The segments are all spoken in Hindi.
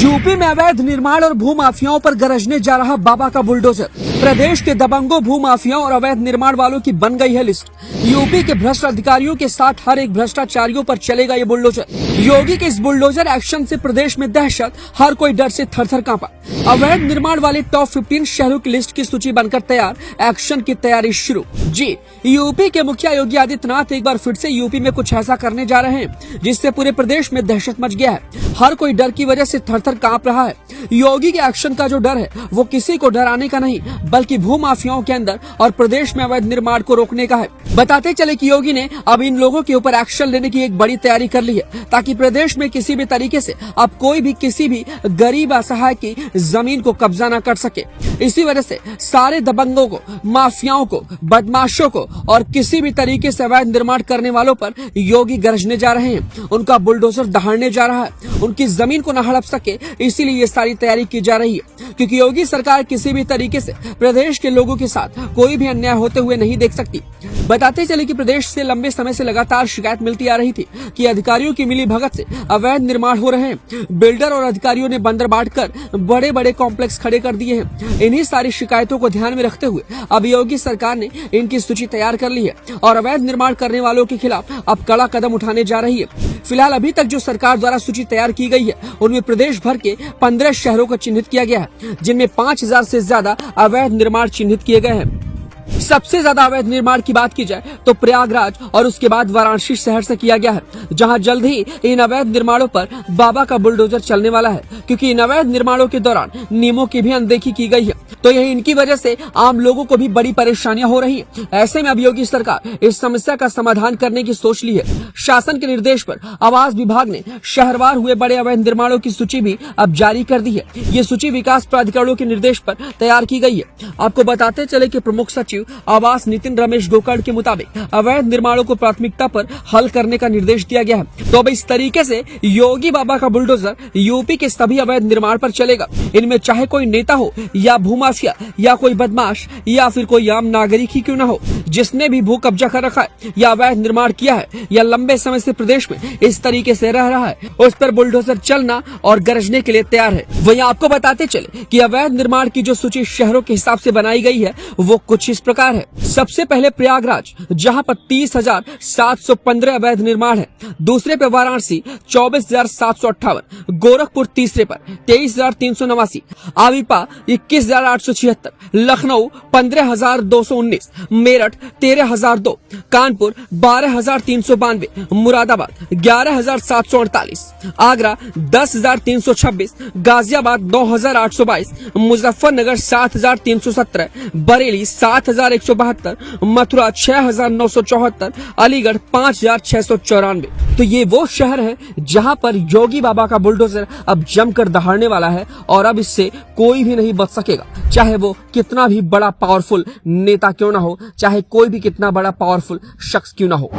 यूपी में अवैध निर्माण और भू माफियाओं पर गरजने जा रहा बाबा का बुलडोजर। प्रदेश के दबंगों, भू माफियाओं और अवैध निर्माण वालों की बन गई है लिस्ट। यूपी के भ्रष्ट अधिकारियों के साथ हर एक भ्रष्टाचारियों पर चलेगा ये बुलडोजर। योगी के इस बुलडोजर एक्शन से प्रदेश में दहशत, हर कोई डर से थर-थर कांपा। अवैध निर्माण वाले टॉप 15 शहरों की लिस्ट की सूची बनकर तैयार, एक्शन की तैयारी शुरू। जी, यूपी के मुखिया योगी आदित्यनाथ एक बार फिर से यूपी में कुछ ऐसा करने जा रहे हैं जिससे पूरे प्रदेश में दहशत मच गया है। हर कोई डर की वजह से थर-थर कांप रहा है। योगी के एक्शन का जो डर है वो किसी को डराने का नहीं, बल्कि भू माफियाओं के अंदर और प्रदेश में अवैध निर्माण को रोकने का है। बताते चले कि योगी ने अब इन लोगों के ऊपर एक्शन लेने की एक बड़ी तैयारी कर ली है, ताकि प्रदेश में किसी भी तरीके से अब कोई भी किसी भी गरीब असहाय की जमीन को कब्जा न कर सके। इसी वजह से सारे दबंगों को, माफियाओं को, बदमाशों को और किसी भी तरीके से अवैध निर्माण करने वालों पर योगी गरजने जा रहे हैं। उनका बुलडोजर दहाड़ने जा रहा है, उनकी जमीन को न हड़प सके, इसीलिए ये सारी तैयारी की जा रही है। क्योंकि योगी सरकार किसी भी तरीके से प्रदेश के लोगों के साथ कोई भी अन्याय होते हुए नहीं देख सकती। बताते चले कि प्रदेश से लंबे समय से लगातार शिकायत मिलती आ रही थी कि अधिकारियों की मिली भगत से अवैध निर्माण हो रहे हैं। बिल्डर और अधिकारियों ने बंदर बांटकर बड़े बड़े कॉम्प्लेक्स खड़े कर दिए हैं। इन्हीं सारी शिकायतों को ध्यान में रखते हुए अब योगी सरकार ने इनकी सूची तैयार कर ली है और अवैध निर्माण करने वालों के खिलाफ अब कड़ा कदम उठाने जा रही है। फिलहाल अभी तक जो सरकार द्वारा सूची तैयार की गई है उनमें प्रदेश भर के 15 शहरों को चिन्हित किया गया है, जिनमें 5000 से ज्यादा अवैध निर्माण चिन्हित किए गए हैं। सबसे ज्यादा अवैध निर्माण की बात की जाए तो प्रयागराज और उसके बाद वाराणसी शहर से किया गया है, जहां जल्द ही इन अवैध निर्माणों पर बाबा का बुलडोजर चलने वाला है। क्योंकि इन अवैध निर्माणों के दौरान नियमों की भी अनदेखी की गई है, तो यही इनकी वजह से आम लोगों को भी बड़ी परेशानियां हो रही हैं। ऐसे में अब योगी सरकार इस समस्या का समाधान करने की सोच ली है। शासन के निर्देश पर आवास विभाग ने शहरवार हुए बड़े अवैध निर्माणों की सूची भी अब जारी कर दी है। ये सूची विकास प्राधिकरणों के निर्देश पर तैयार की गई है। आपको बताते चले कि प्रमुख सचिव आवास नितिन रमेश गोकर्ण के मुताबिक अवैध निर्माणों को प्राथमिकता पर हल करने का निर्देश दिया गया है। तो अब इस तरीके से योगी बाबा का बुलडोजर यूपी के सभी अवैध निर्माण पर चलेगा। इनमें चाहे कोई नेता हो या भू माफिया या कोई बदमाश या फिर कोई आम नागरिक ही क्यों न हो, जिसने भी भू कब्जा कर रखा है या अवैध निर्माण किया है या लंबे समय से प्रदेश में इस तरीके से रह रहा है, उस पर बुलडोजर चलना और गरजने के लिए तैयार है। वहीं आपको बताते चले कि अवैध निर्माण की जो सूची शहरों के हिसाब से बनाई गई है वो कुछ इस प्रकार है। सबसे पहले प्रयागराज, जहां पर 30,715 अवैध निर्माण है। दूसरे पे वाराणसी 24,758, गोरखपुर तीसरे पर 23,389, आविपा 21,876, लखनऊ 15,219, मेरठ 13,002, कानपुर 12,392, मुरादाबाद 11,748, आगरा 10,326, गाजियाबाद 9,822, मुजफ्फरनगर 7,317, बरेली 7,172, मथुरा 6,974, अलीगढ़ 5,694। तो ये वो शहर है जहां पर योगी बाबा का बुलडोजर अब जमकर दहाड़ने वाला है और अब इससे कोई भी नहीं बच सकेगा, चाहे वो कितना भी बड़ा पावरफुल नेता क्यों ना हो, चाहे कोई भी कितना बड़ा पावरफुल शख्स क्यों ना हो।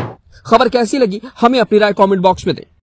खबर कैसी लगी हमें अपनी राय कमेंट बॉक्स में दें।